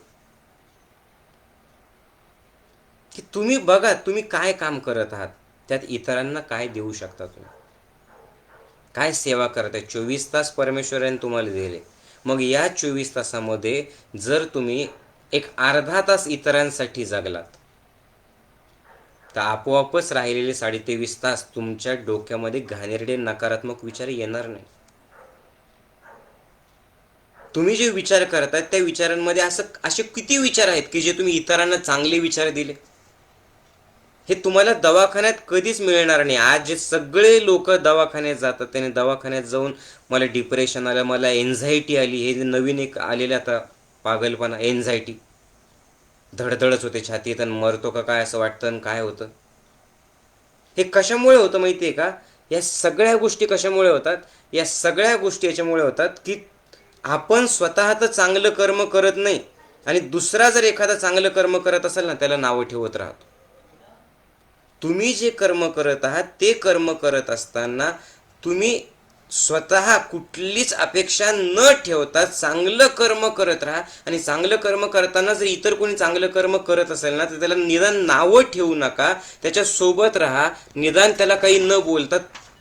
Speaker 1: की तुम्ही बघा, तुम्ही काय काम करत आहात, त्यात इतरांना काय देऊ शकता, तुम्ही काय सेवा करताय. 24 तास परमेश्वराने तुम्हाला दिले. मग या 24 तासामध्ये जर तुम्ही एक अर्धा तास इतरांसाठी जगलात, तर आपोआपच राहिलेले 23.5 तास तुमच्या डोक्यामध्ये घाणेरडे नकारात्मक विचार येणार नाही. तुम्ही जे विचार करताय त्या विचारांमध्ये असे किती विचार आहेत की जे तुम्ही इतरांना चांगले विचार दिले? हे तुम्हाला दवाखान्यात कधीच मिळणार नाही. आज जे सगळे लोक दवाखान्यात जातात, त्याने दवाखान्यात जाऊन मला डिप्रेशन आलं, मला एन्झायटी आली, हे नवीन एक आलेलं आता पागलपणा, एन्झायटी, धडधडच होते छातीत आणि मरतो का काय असं वाटतं आणि काय होतं. हे कशामुळे होतं माहिती आहे का? या सगळ्या गोष्टी कशामुळे होतात? या सगळ्या गोष्टी याच्यामुळे होतात की आपण स्वतः तर चांगलं कर्म करत नाही आणि दुसरा जर एखादा चांगलं कर्म करत असेल ना, त्याला नावं ठेवत राहतो. तुम्ही जे कर्म करत आहात ते कर्म करत असताना तुम्ही स्वतः कुठलीच अपेक्षा न ठेवता चांगलं कर्म करत राहा. आणि चांगलं कर्म करताना जर इतर कोणी चांगलं कर्म करत असेल ना, तर त्याला निदान नावं ठेवू नका, त्याच्यासोबत राहा. निदान त्याला काही न बोलता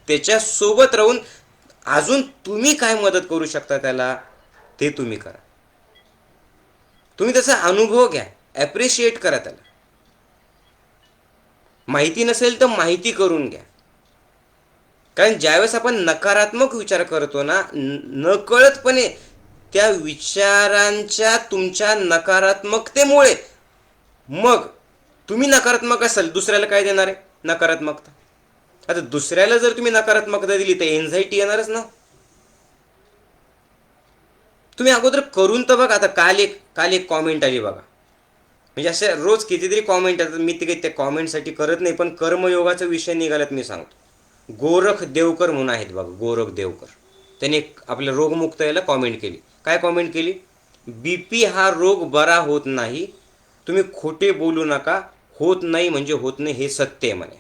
Speaker 1: त्याच्यासोबत राहून अजून तुम्ही काय मदत करू शकता त्याला, ते तुम्ही करा. तुम्ही त्याचा अनुभव घ्या, ॲप्रिशिएट करा त्याला. माहिती नसेल तर माहिती करून घ्या. कारण ज्यावेळेस आपण नकारात्मक विचार करतो ना, नकळतपणे त्या विचारांच्या तुमच्या नकारात्मकतेमुळे मग तुम्ही नकारात्मक असाल, दुसऱ्याला काय देणार आहे? नकारात्मकता. आता दुसऱ्याला जर तुम्ही नकारात्मकता दिली तर एन्झायटी येणारच ना. तुम्ही अगोदर करून तर बघा. आता काल एक कॉमेंट आली बघा, म्हणजे असे रोज कितीतरी कॉमेंट येतात. मी ते काही त्या कॉमेंटसाठी करत नाही, पण कर्मयोगाचा विषय निघालात मी सांगतो. गोरख देवकर म्हणून आहेत बघा, गोरख देवकर. त्यांनी आपल्या रोगमुक्त याला कॉमेंट केली. काय कॉमेंट केली? बीपी हा रोग बरा होत नाही, तुम्ही खोटे बोलू नका, होत नाही म्हणजे होत नाही, हे सत्य आहे म्हणे.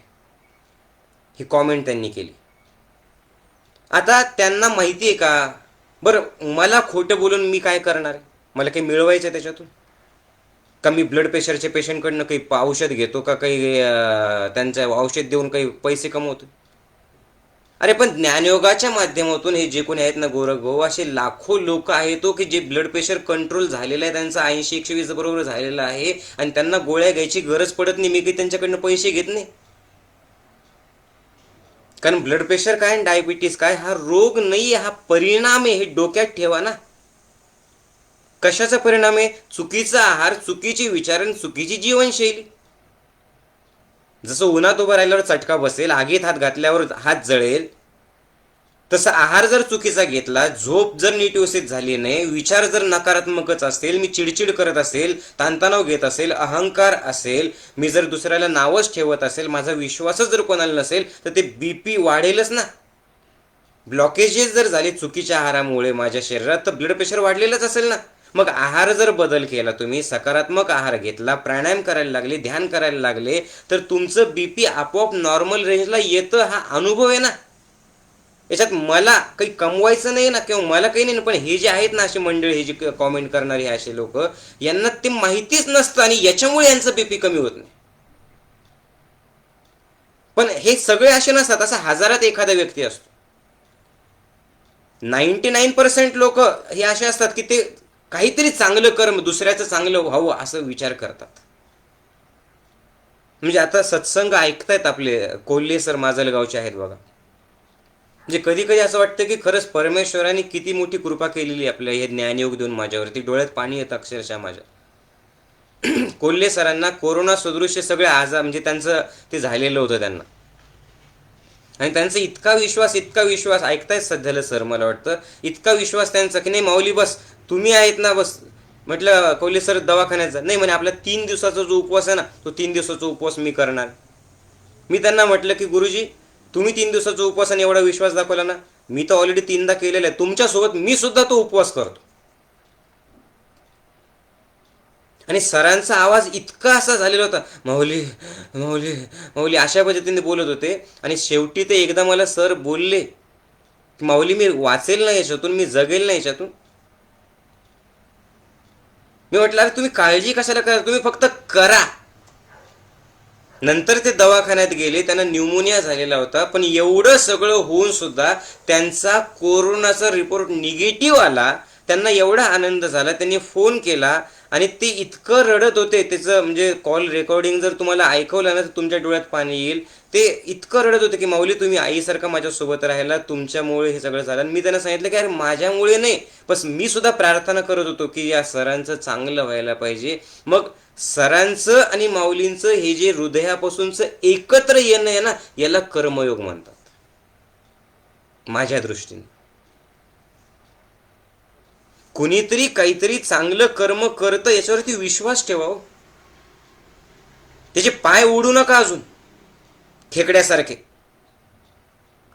Speaker 1: ही कॉमेंट त्यांनी केली. आता त्यांना माहिती आहे का, बरं मला खोटं बोलून मी काय करणार आहे? मला काही मिळवायचं आहे त्याच्यातून का? मी ब्लड प्रेशरच्या पेशंटकडनं काही औषध घेतो का, काही त्यांचं औषध देऊन काही पैसे कमवतो? अरे पण ज्ञानयोगाच्या माध्यमातून हे जे कोणी आहेत ना गोरख भाऊ, असे लाखो लोक आहेत की जे ब्लड प्रेशर कंट्रोल झालेलं आहे, त्यांचं 80-120 बरोबर झालेलं आहे आणि त्यांना गोळ्या घ्यायची गरज पडत नाही. मी काही त्यांच्याकडनं पैसे घेत नाही. कारण ब्लड प्रेशर काय आणि डायबिटीस काय हा रोग नाही, हा परिणाम आहे. हे डोक्यात ठेवा ना. कशाचा परिणाम आहे? चुकीचा आहार, चुकीचे विचार आणि चुकीची जीवनशैली. जसं उन्हात उभं राहिल्यावर चटका बसेल, आगीत हात घातल्यावर हात जळेल, तसं आहार जर चुकीचा घेतला, झोप जर नीट व्यवस्थित झाली नाही, विचार जर नकारात्मकच असतील, मी चिडचिड करत असेल, ताणतणाव घेत असेल, अहंकार असेल, मी जर दुसऱ्याला नावच ठेवत असेल, माझा विश्वासच जर कोणाला नसेल, तर ते बीपी वाढेलच ना. ब्लॉकेजेस जर झाले चुकीच्या आहारामुळे माझ्या शरीरात, तर ब्लड प्रेशर वाढलेलंच असेल ना. मग आहार जर बदल केला, तुम्ही सकारात्मक आहार घेतला, प्राणायाम करायला लागले, ध्यान करायला लागले, तर तुमचं बीपी आपोआप नॉर्मल रेंजला येतं. हा अनुभव आहे ना. याच्यात मला काही कमवायचं नाही ना, किंवा मला काही नाही. पण हे जे आहेत ना अशी मंडळी, हे जे कॉमेंट करणारे असे लोक, यांना ते माहितीच नसतं आणि याच्यामुळे यांचं बीपी कमी होत नाही. पण हे सगळे असे नसतात, असा हजारात एखादा व्यक्ती असतो. 99% लोक हे असे असतात की ते काहीतरी चांगलं कर्म, दुसऱ्याचं चांगलं व्हावं असं विचार करतात. म्हणजे आता सत्संग ऐकतायत आपले कोल्हे सर माजलगावचे आहेत बघा. म्हणजे कधी कधी असं वाटतं की खरंच परमेश्वराने किती मोठी कृपा केलेली आपल्या हे ज्ञानयोग देऊन. माझ्यावरती डोळ्यात पाणी येतं अक्षरशः माझ्या. कोल्हे सरांना कोरोना सदृश सगळे आजार म्हणजे त्यांचं ते झालेलं होतं त्यांना. आणि त्यांचा इतका विश्वास ऐकतायत सध्याला सर, मला वाटतं इतका विश्वास त्यांचा की नाही माऊली बस तुम्ही आहेत ना बस. म्हटलं कोल्हे सर दवाखान्यात जा. नाही म्हणे, आपला 3 दिवसाचा जो उपवास आहे ना, तो 3 दिवसाचा उपवास मी करणार. मी त्यांना म्हटलं की गुरुजी तुम्ही 3 दिवसाचा उपवासाने एवढा विश्वास दाखवला ना, मी तर ऑलरेडी 3दा केलेला आहे, तुमच्यासोबत मी सुद्धा तो उपवास करतो. आणि सरांचा आवाज इतका असा झालेला होता, माऊली माऊली माऊली अशा पद्धतीने बोलत होते. आणि शेवटी ते एकदा मला सर बोलले की माऊली मी वाचेल ना याच्यातून, मी जगेल ना याच्यातून. मी म्हटलं अरे तुम्ही काळजी कशाला करा, तुम्ही फक्त करा. नंतर ते दवाखान्यात गेले, त्यांना न्यूमोनिया झालेला होता. पण एवढं सगळं होऊन सुद्धा त्यांचा कोरोनाचा रिपोर्ट निगेटिव्ह आला. त्यांना एवढा आनंद झाला, त्यांनी फोन केला आणि ते इतकं रडत होते, त्याचं म्हणजे कॉल रेकॉर्डिंग जर तुम्हाला ऐकवलं ना तर तुमच्या डोळ्यात पाणी येईल. ते इतकं रडत होते की माऊली तुम्ही आईसारखा माझ्यासोबत राहायला, तुमच्यामुळे हे सगळं झालं. आणि मी त्यांना सांगितलं की अरे माझ्यामुळे नाही, बस मी सुद्धा प्रार्थना करत होतो की या सरांचं चांगलं व्हायला पाहिजे. मग सरांचं आणि माऊलींचं हे जे हृदयापासूनचं एकत्र येणं आहे ना, याला कर्मयोग म्हणतात माझ्या दृष्टीने. कुणीतरी काहीतरी चांगलं कर्म करतं याच्यावरती विश्वास ठेवा हो. त्याचे पाय ओढू नका अजून खेकड्यासारखे,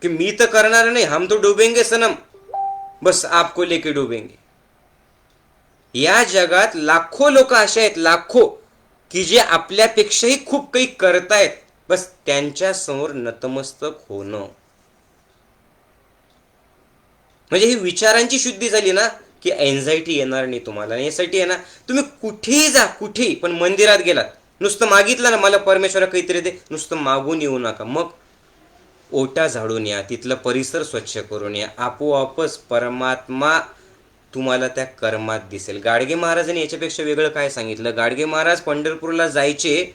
Speaker 1: की मी तर करणार नाही, हम तो डुबेंगे सनम, बस आपको लेके डुबेंगे. या जगात लाखो लोक असे आहेत, लाखो, की जे आपल्यापेक्षाही खूप काही करतायत, बस त्यांच्या समोर नतमस्तक होणं. म्हणजे ही विचारांची शुद्धी झाली ना की एन्झायटी येणार नाही तुम्हाला. आणि यासाठी आहे ना, तुम्ही कुठेही जा, कुठेही, पण मंदिरात गेलात, नुसतं मागितलं ना मला परमेश्वरा काहीतरी दे, नुसतं मागून येऊ नका. मग ओटा झाडून या, तिथलं परिसर स्वच्छ करून या, आपोआपच परमात्मा तुम्हाला त्या कर्मात दिसेल. गाडगे महाराजांनी याच्यापेक्षा वेगळं काय सांगितलं. गाडगे महाराज पंढरपूरला जायचे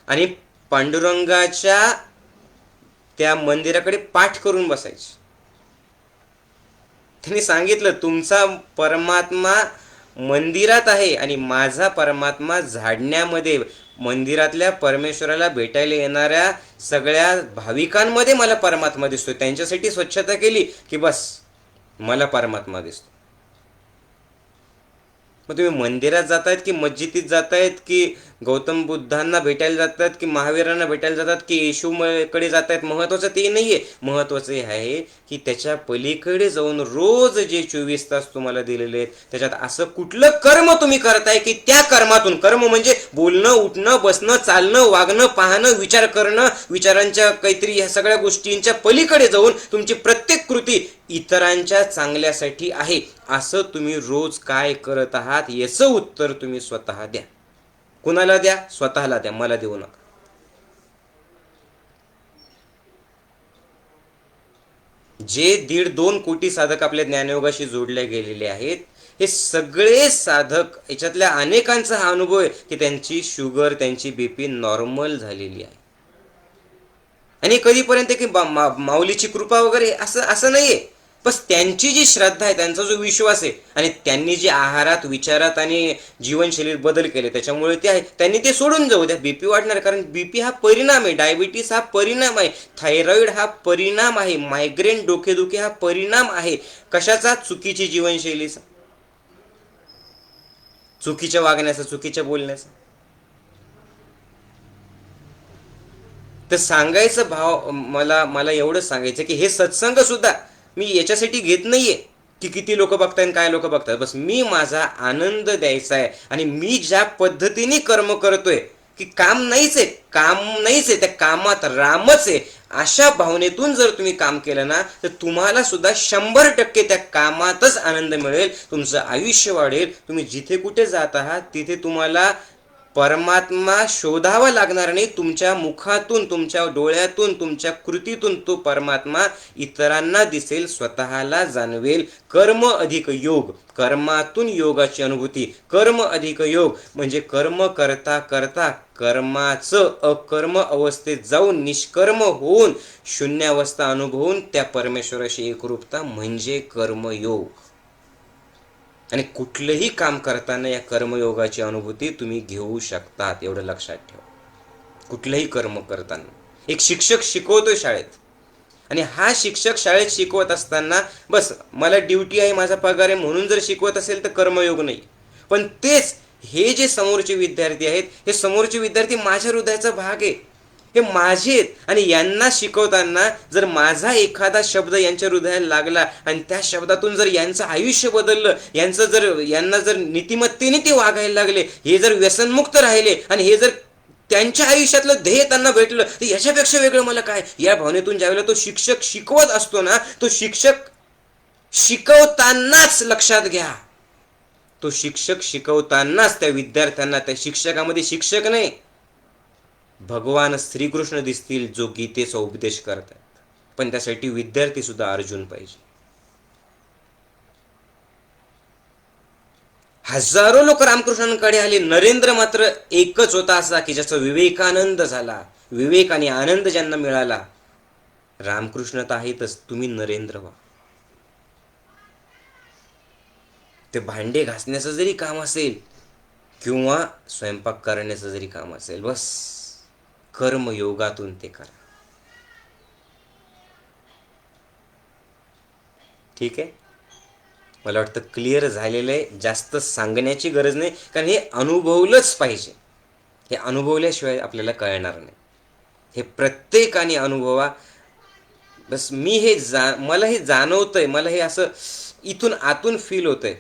Speaker 1: आणि पांडुरंगाच्या त्या मंदिराकडे पाठ करून बसायचे. त्यांनी सांगितलं तुमचा परमात्मा मंदिरात आहे आणि माझा परमात्मा झाडण्यामध्ये, मंदिरातल्या परमेश्वराला भेटायला येणाऱ्या सगळ्या भाविकांमध्ये मला परमात्मा दिसतो. त्यांच्यासाठी स्वच्छता केली की बस मला परमात्मा दिसतो. मग तुम्ही मंदिरात जातायत की मस्जिदीत जातायत की गौतम बुद्धांना भेटायला जातात की महावीरांना भेटायला जातात की येशूकडे जातायत, महत्त्वाचं ते नाही आहे. महत्त्वाचं हे आहे की त्याच्या पलीकडे जाऊन रोज जे 24 तास तुम्हाला दिलेले आहेत त्याच्यात असं कुठलं कर्म तुम्ही करताय की त्या कर्मातून, कर्म म्हणजे बोलणं, उठणं, बसणं, चालणं, वागणं, पाहणं, विचार करणं, विचारांच्या काहीतरी ह्या सगळ्या गोष्टींच्या पलीकडे जाऊन तुमची प्रत्येक कृती इतरांच्या चांगल्यासाठी आहे. असं तुम्ही रोज काय करत आहात याचं उत्तर तुम्ही स्वतः द्या. कुणाला द्या? स्वतःला द्या, मला देऊ नका. जे 1.5-2 कोटी साधक आपल्या ज्ञानयोगाशी जोडले गेलेले आहेत, हे सगळे साधक, याच्यातल्या अनेकांचा हा अनुभव आहे की त्यांची शुगर, त्यांची बीपी नॉर्मल झालेली आहे. आणि कधीपर्यंत की माऊलीची कृपा वगैरे असं असं नाहीये. बस त्यांची जी श्रद्धा आहे, त्यांचा जो विश्वास आहे, आणि त्यांनी जे आहारात, विचारात आणि जीवनशैलीत बदल केले त्याच्यामुळे ते आहे. त्यांनी ते सोडून जाऊ द्या. बीपी वाढणार, कारण बीपी हा परिणाम आहे, डायबिटीस हा परिणाम आहे, थायरॉइड हा परिणाम आहे, मायग्रेन, डोकेदुखी हा परिणाम आहे. कशाचा? चुकीची जीवनशैलीचा, चुकीच्या वागण्याचा, चुकीच्या बोलण्याचा. तर सांगायचं भाव, मला मला एवढंच सांगायचं की हे सत्संग सुद्धा मी याच्यासाठी घेत नाहीये की किती लोक बघताय आणि काय लोक बघतात. बस मी माझा आनंद द्यायचा आहे. आणि मी ज्या पद्धतीने कर्म करतोय की काम नाहीच आहे, काम नाहीच आहे, त्या कामात रामच आहे, अशा भावनेतून जर तुम्ही काम केलं ना तर तुम्हाला सुद्धा 100% त्या कामातच आनंद मिळेल. तुमचं आयुष्य वाढेल. तुम्ही जिथे कुठे जात आहात तिथे तुम्हाला परमात्मा शोधावा लागणार नाही. तुमच्या मुखातून, तुमच्या डोळ्यातून, तुमच्या कृतीतून तो परमात्मा इतरांना दिसेल, स्वतःला जाणवेल. कर्म अधिक योग, कर्मातून योगाची अनुभूती. कर्म अधिक योग म्हणजे कर्म करता करता कर्माचं अकर्म अवस्थेत जाऊन, निष्कर्म होऊन, शून्यावस्था अनुभवून त्या परमेश्वराशी एकरूपता म्हणजे कर्मयोग. आणि कुठलंही काम करताना या कर्मयोगाची अनुभूती तुम्ही घेऊ शकतात, एवढं लक्षात ठेवा. कुठलंही कर्म करताना एक शिक्षक शिकवतोय शाळेत, आणि हा शिक्षक शाळेत शिकवत असताना बस मला ड्युटी आहे, माझा पगार आहे म्हणून जर शिकवत असेल तर कर्मयोग नाही. पण तेच हे जे समोरचे विद्यार्थी आहेत, हे समोरचे विद्यार्थी माझ्या हृदयाचा भाग आहे, हे माझे आहेत. आणि यांना शिकवताना जर माझा एखादा शब्द यांच्या हृदयाला लागला आणि त्या शब्दातून जर यांचं आयुष्य बदललं, यांना जर नीतिमत्तेने ते वागायला लागले, हे जर व्यसनमुक्त राहिले आणि हे जर त्यांच्या आयुष्यातलं ध्येय त्यांना भेटलं, तर याच्यापेक्षा वेगळं मला काय. या भावनेतून ज्यावेळेला तो शिक्षक शिकवत असतो ना, तो शिक्षक शिकवतानाच, लक्षात घ्या, तो शिक्षक शिकवतानाच त्या विद्यार्थ्यांना, त्या शिक्षकामध्ये शिक्षक नाही, भगवान श्रीकृष्ण दिसतील जो गीतेचा उपदेश करतात. पण त्यासाठी विद्यार्थी सुद्धा अर्जुन पाहिजे. हजारो लोक रामकृष्णांकडे आले. नरेंद्र मात्र एकच होता असा की ज्याचा विवेकानंद झाला, विवेक आणि आनंद ज्यांना मिळाला. रामकृष्ण तर आहेतच, तुम्ही नरेंद्र व्हा. ते भांडे घासण्याचं जरी काम असेल किंवा स्वयंपाक करण्याचं जरी काम असेल, बस कर्मयोगातून ते करा. ठीक आहे. मला वाटतं क्लिअर झालेलं आहे. जास्त सांगण्याची गरज नाही, कारण हे अनुभवलंच पाहिजे. हे अनुभवल्याशिवाय आपल्याला कळणार नाही. हे प्रत्येकाने अनुभवा. बस मी हे मला हे जाणवतंय, मला हे असं इथून आतून फील होतंय.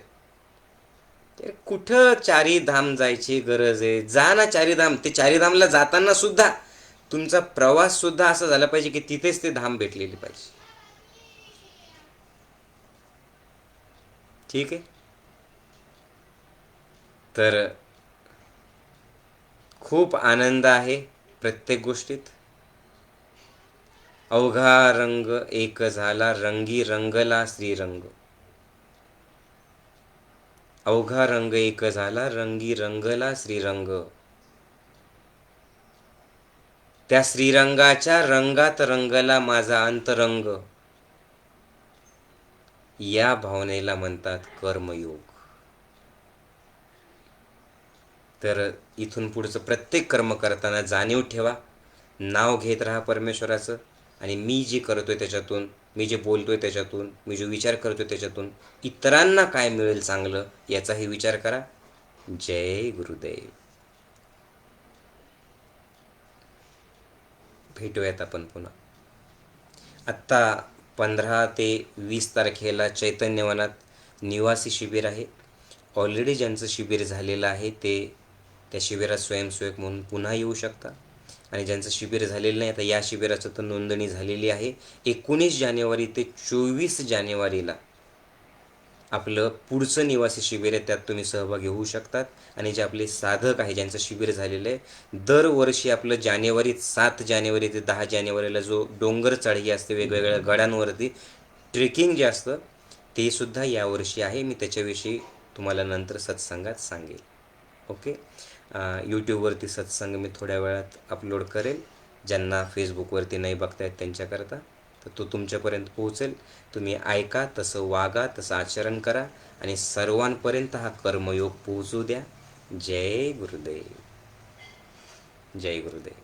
Speaker 1: ते कुठं चारी धाम जायची गरज आहे? जा ना चारी धाम. ते चारी धामला जाताना सुद्धा तुमचा प्रवास सुद्धा असा झाला पाहिजे की तिथेच ते धाम भेटलेली पाहिजे. ठीक आहे. तर खूप आनंद आहे प्रत्येक गोष्टीत. अवघा रंग एक झाला, रंगी रंगला श्रीरंग. अवघा रंग एक झाला, रंगी रंगला श्रीरंग. त्या श्रीरंगाच्या रंगात रंगला माझा अंतरंग. या भावनेला म्हणतात कर्मयोग. तर इथून पुढचं प्रत्येक कर्म करताना जाणीव ठेवा, नाव घेत राहा परमेश्वराचं. आणि मी जे करतोय त्याच्यातून, मी जे बोलतोय त्याच्यातून, मी जो विचार करतोय त्याच्यातून इतरांना काय मिळेल चांगलं याचाही विचार करा. जय गुरुदेव. भेटूयात आपण पुन्हा. आत्ता 15 ते 20 तारखेला चैतन्यवनात निवासी शिबिर आहे. ऑलरेडी ज्यांचं शिबिर झालेलं आहे ते त्या शिबिरात स्वयंसेवक म्हणून पुन्हा येऊ शकता. आणि ज्यांचं शिबिर झालेलं नाही, आता या शिबिराचं तर नोंदणी झालेली आहे. 19 जानेवारी ते 24 जानेवारीला आपलं पुढचं निवासी शिबिर आहे, त्यात तुम्ही सहभागी होऊ शकतात. आणि जे आपले साधक आहे ज्यांचं शिबिर झालेलं आहे, दरवर्षी आपलं 7 जानेवारी ते 10 जानेवारीला जो डोंगर चढाई असते वेगवेगळ्या गडांवरती, ट्रेकिंग जे असतं ते सुद्धा यावर्षी आहे. मी त्याच्याविषयी तुम्हाला नंतर सत्संगात सांगेल. ओके. यूट्यूबवरती सत्संग मी थोड्या वेळात अपलोड करेल. ज्यांना फेसबुकवरती नाही बघतायत त्यांच्याकरता, तर तो तुमच्यापर्यंत पोहोचेल. तुम्ही ऐका, तसं वागा, तसं आचरण करा आणि सर्वांपर्यंत हा कर्मयोग पोहोचू द्या. जय गुरुदेव. जय गुरुदेव.